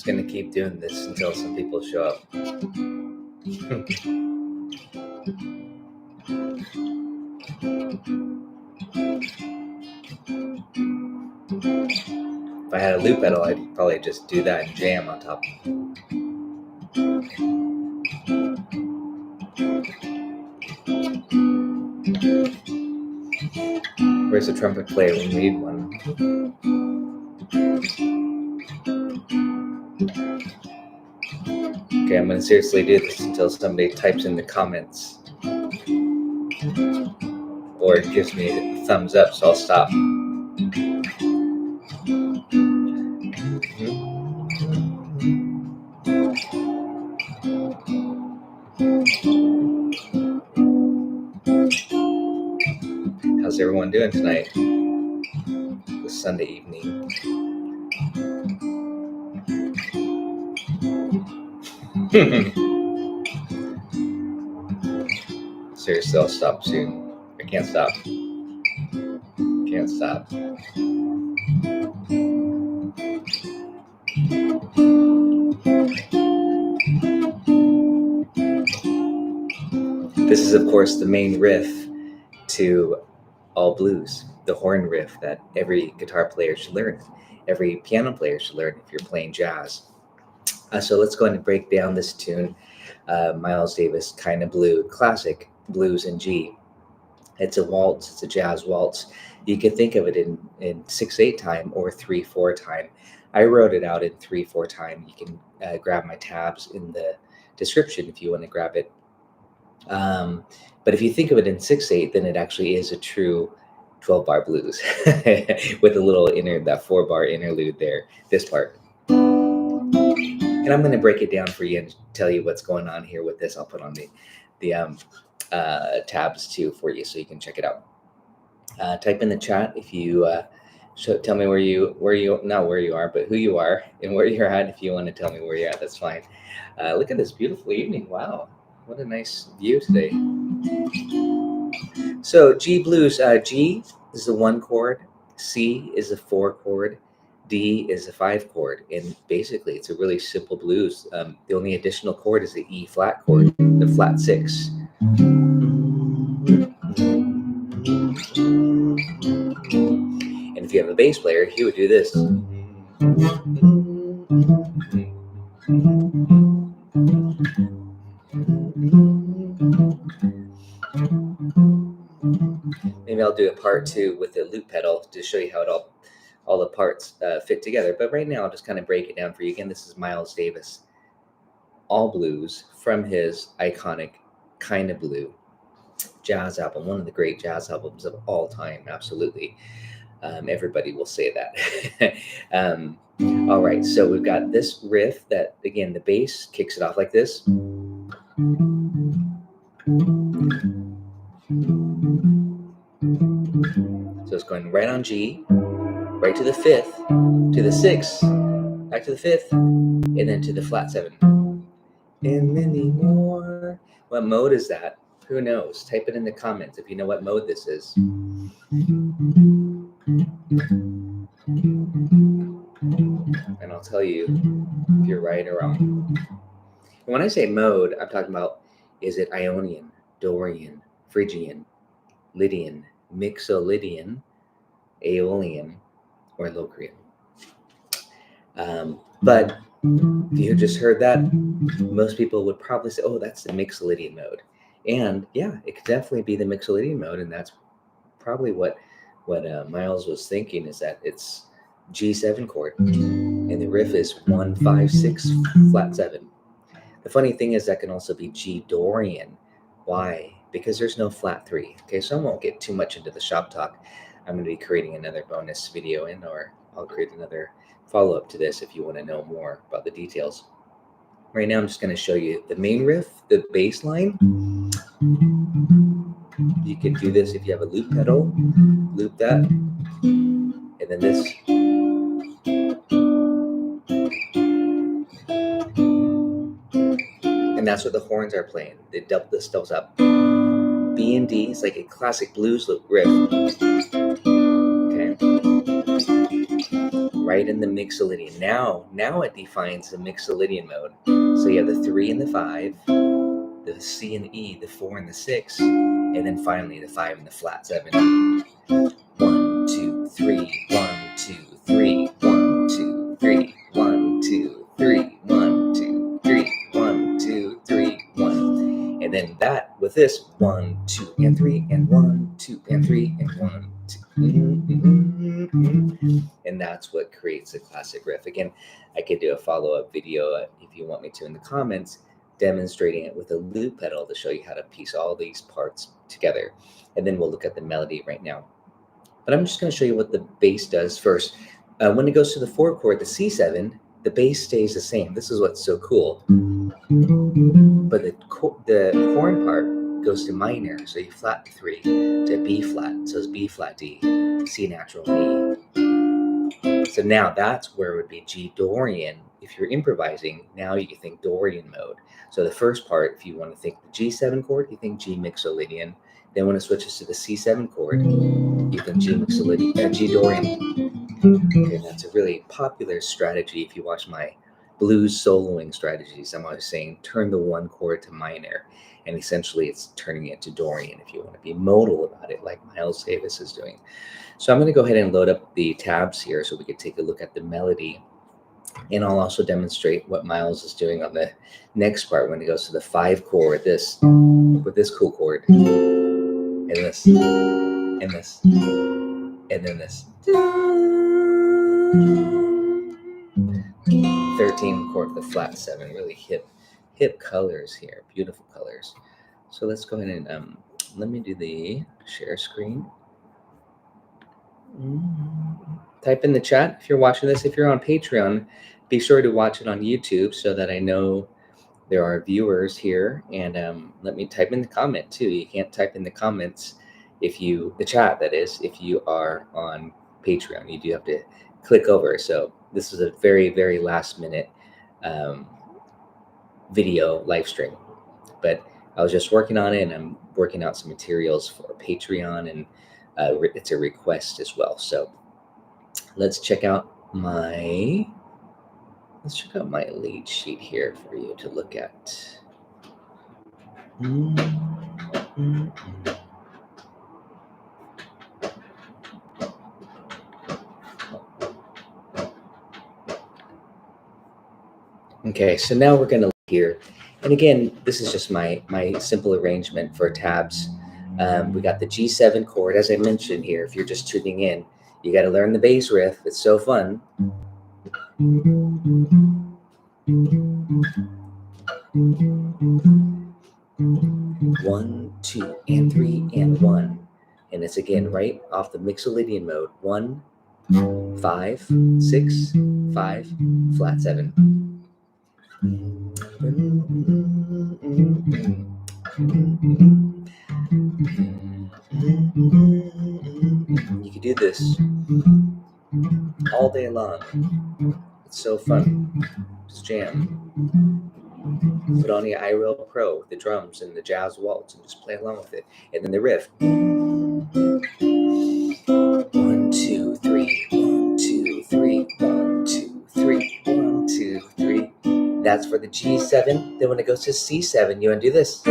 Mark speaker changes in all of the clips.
Speaker 1: just going to keep doing this until some people show up. If I had a loop pedal, I'd probably just do that and jam on top. Where's the trumpet player? We need one. Okay, I'm going to seriously do this until somebody types in the comments or gives me a thumbs up, so I'll stop. How's everyone doing tonight? This Sunday evening. Seriously, I'll stop soon. I can't stop. Can't stop. This is, of course, the main riff to all blues, the horn riff that every guitar player should learn, every piano player should learn if you're playing jazz. So let's go ahead and break down this tune, Miles Davis, Kinda Blue, classic blues in G. It's a waltz, it's a jazz waltz. You can think of it in 6/8 time or 3/4 time. I wrote it out in 3/4 time. You can grab my tabs in the description if you want to grab it. But if you think of it in 6/8, then it actually is a true 12-bar blues with a little that 4-bar interlude there, this part. And I'm going to break it down for you and tell you what's going on here with this. I'll put on the tabs too for you so you can check it out. Type in the chat if you tell me where you not where you are, but who you are and where you're at. If you want to tell me where you're at, that's fine. Look at this beautiful evening. Wow, what a nice view today. So G blues, G is the 1 chord, C is a 4 chord, D is a 5 chord, and basically it's a really simple blues. The only additional chord is the E flat chord, the flat 6. And if you have a bass player, he would do this. Maybe I'll do a part 2 with the loop pedal to show you how all the parts fit together. But right now, I'll just kind of break it down for you. Again, this is Miles Davis, all blues from his iconic Kinda Blue jazz album, one of the great jazz albums of all time. Absolutely. Everybody will say that. All right, so we've got this riff that, again, the bass kicks it off like this. So it's going right on G, right to the 5th, to the 6th, back to the 5th, and then to the flat 7. And many more. What mode is that? Who knows? Type it in the comments if you know what mode this is. And I'll tell you if you're right or wrong. And when I say mode, I'm talking about, is it Ionian, Dorian, Phrygian, Lydian, Mixolydian, Aeolian, or Locrian? But if you just heard that, most people would probably say, oh, that's the Mixolydian mode. And yeah, it could definitely be the Mixolydian mode, and that's probably what Miles was thinking, is that it's G7 chord, and the riff is 1, 5, 6, flat 7. The funny thing is that can also be G Dorian. Why? Because there's no flat 3. Okay, so I won't get too much into the shop talk. I'm going to be creating another bonus video, or I'll create another follow-up to this if you want to know more about the details. Right now, I'm just going to show you the main riff, the bass line. You can do this if you have a loop pedal, loop that, and then this. And that's what the horns are playing. They double this doubles up. B and D is like a classic blues riff. Okay. right in the mixolydian. Now it defines the mixolydian mode. So you have the 3 and the 5, the C and E, the 4 and the 6, and then finally the 5 and the flat 7. 1, 2, 3, 1, 2, 3, 1, 2, 3, 1, 2, 3, 1, 2, 3, 1, 2, 3, 1. And then that with this 1, 2, and 3, and 1, 2, and 3, and 1, 2. And that's what creates a classic riff. Again, I could do a follow-up video if you want me to in the comments, demonstrating it with a loop pedal to show you how to piece all these parts together. And then we'll look at the melody right now. But I'm just going to show you what the bass does first. When it goes to the 4 chord, the C7, the bass stays the same. This is what's so cool. But the horn part goes to minor, so you flat 3 to B flat. So it's B flat D, C natural E. So now that's where it would be G Dorian. If you're improvising, now you can think Dorian mode. So the first part, if you want to think the G7 chord, you think G mixolydian. Then when it switches to the C7 chord, you think G mixolydian, G Dorian. Okay, that's a really popular strategy. If you watch my blues soloing strategies, I'm always saying turn the 1 chord to minor, and essentially it's turning it to Dorian if you want to be modal about it, like Miles Davis is doing. So I'm going to go ahead and load up the tabs here so we can take a look at the melody, and I'll also demonstrate what Miles is doing on the next part when it goes to the 5 chord, with this cool chord, and this, and this, and then this 13 chord with the flat 7. Really hip colors here, beautiful colors. So let's go ahead and let me do the share screen. Type in the chat if you're watching this. If you're on Patreon, be sure to watch it on YouTube so that I know there are viewers here. And let me type in the comment too. You can't type in the comments the chat, that is, if you are on Patreon. You do have to click over. So this is a very, very last minute video live stream, but I was just working on it, and I'm working out some materials for Patreon, and it's a request as well. So let's check out my lead sheet here for you to look at. Okay, so now we're going to look here. And again, this is just my simple arrangement for tabs. We got the G7 chord, as I mentioned here. If you're just tuning in, you got to learn the bass riff. It's so fun. 1, 2, and 3, and 1. And it's again right off the mixolydian mode. 1, 5, 6, 5, flat 7. You can do this all day long. It's so fun. Just jam. Put on the iReal Pro with the drums and the jazz waltz and just play along with it. And then the riff. 1, 2, 3, 1, 2, 3, 1, 2, 3, 1, 2, 3. That's for the G7. Then when it goes to C7, you undo this.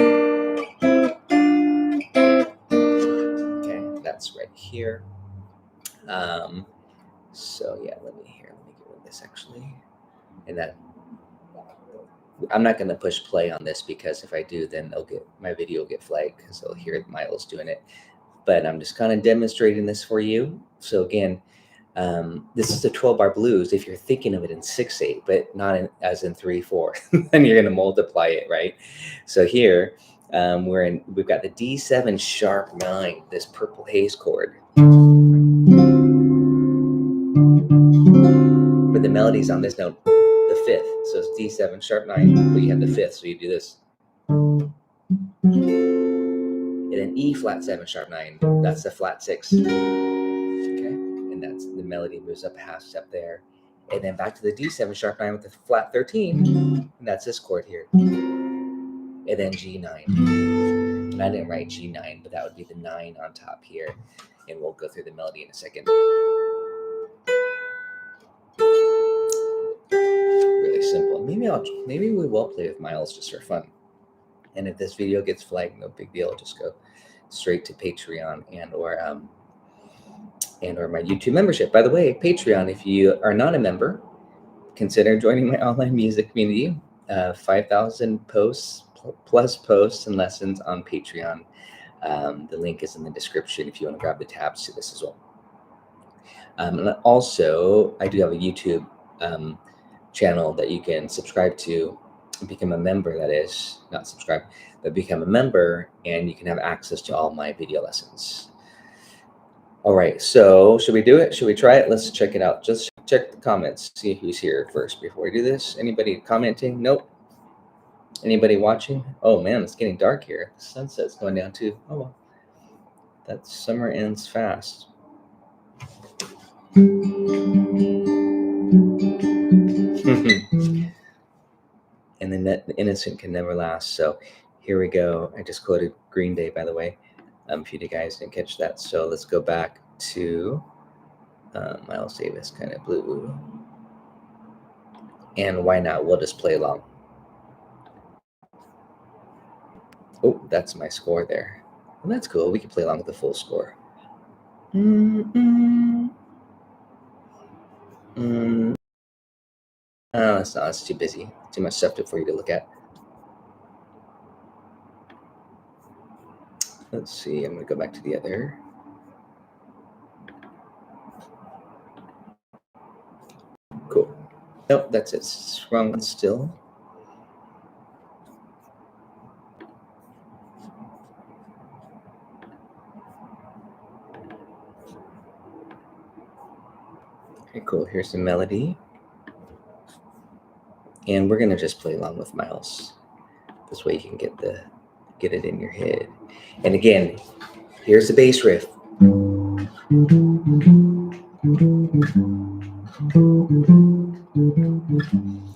Speaker 1: Okay, that's right here. So yeah, let me get rid of this actually. And that, I'm not going to push play on this, because if I do, then my video will get flagged because they'll hear Miles doing it. But I'm just kind of demonstrating this for you. So again, this is the 12-bar blues if you're thinking of it in 6/8, but not as in 3/4. Then you're going to multiply it, right? So here we've got the D7 sharp 9, this purple haze chord. But the melody's on this note, the 5th. So it's D7 sharp 9, but you have the 5th, so you do this. And then E flat 7 sharp 9, that's the flat 6. Okay, and that's the melody moves up a half step there. And then back to the D7 sharp 9 with the flat 13, and that's this chord here. And then G9. And I didn't write G9, but that would be the 9 on top here. And we'll go through the melody in a second. maybe we will play with Miles just for fun. And if this video gets flagged, no big deal. Just go straight to Patreon and or my YouTube membership. By the way, Patreon, if you are not a member, consider joining my online music community. 5,000 plus posts and lessons on Patreon. The link is in the description if you want to grab the tabs to this as well. And also, I do have a YouTube channel that you can subscribe to and become a member. That is, not subscribe, but become a member, and you can have access to all my video lessons. All right, so should we do it? Should we try it? Let's check it out. Just check the comments, see who's here first before we do this. Anybody commenting? Nope. Anybody watching? Oh man, it's getting dark here. The sunset's going down too. Oh well. That summer ends fast. And the innocent can never last. So here we go. I just quoted Green Day, by the way, if you guys didn't catch that. So let's go back to Miles Davis, Kind of Blue. And why not? We'll just play along. Oh, that's my score there. Well, that's cool. We can play along with the full score. Oh, it's too busy. Too much stuff for you to look at. Let's see. I'm going to go back to the other. Cool. Nope, that's it. It's wrong one still. Okay, cool. Here's the melody. And we're going to just play along with Miles. This way you can get it in your head. And again, here's the bass riff.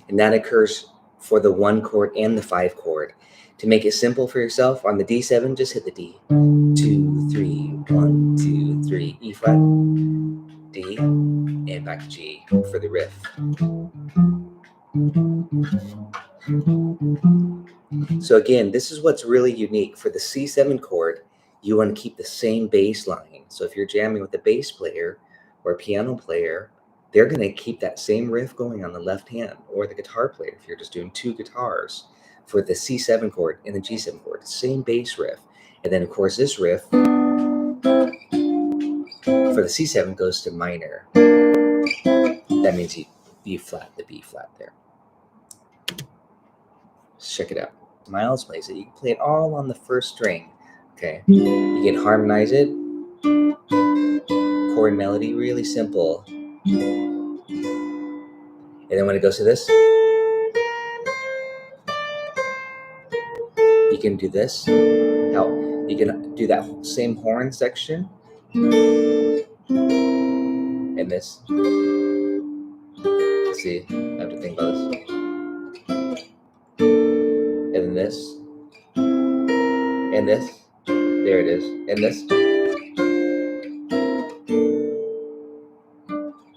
Speaker 1: And that occurs for the 1 chord and the 5 chord. To make it simple for yourself, on the D7, just hit the D. 2, 3, 1, 2, 3, E flat, D, and back to G for the riff. So again, this is what's really unique. For the C7 chord, you want to keep the same bass line. So if you're jamming with a bass player or a piano player, they're going to keep that same riff going on the left hand, or the guitar player if you're just doing 2 guitars for the C7 chord and the G7 chord, same bass riff. And then of course this riff for the C7 goes to minor. That means you flat the B flat there. Check it out. Miles plays it. You can play it all on the first string. Okay. You can harmonize it. Chord melody, really simple. And then when it goes to this, you can do this. How you can do that same horn section. And this. Let's see, I have to think about this. And then this. And this. There it is. And this.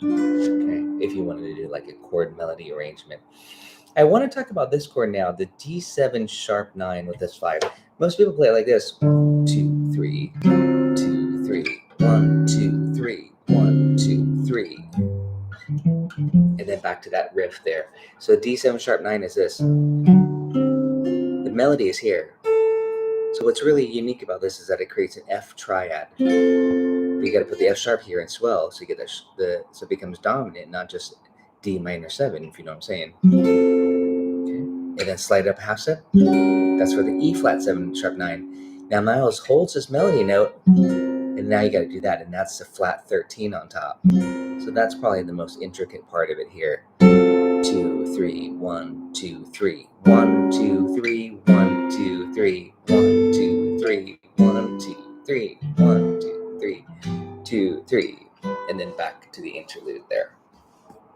Speaker 1: Okay, if you wanted to do like a chord melody arrangement. I want to talk about this chord now, the D7 sharp 9 with this 5. Most people play it like this. 2, 3, 2, 3, 1, 2, 3, 1, 2, 3. And then back to that riff there. So D7 sharp 9 is this. The melody is here. So what's really unique about this is that it creates an F triad. You got to put the F sharp here and swell, so you get so it becomes dominant, not just D minor 7, if you know what I'm saying. Okay. And then slide up a half step. That's for the E flat 7 sharp 9. Now Miles holds this melody note, and now you got to do that, and that's the flat 13 on top. So that's probably the most intricate part of it here. 2, 3, 1, 2, 3, 1, 2, 3, 1, 2, 3, 1, 2, 3, 1, 2, 3, 1, 2, 3, 2, 3, and then back to the interlude there.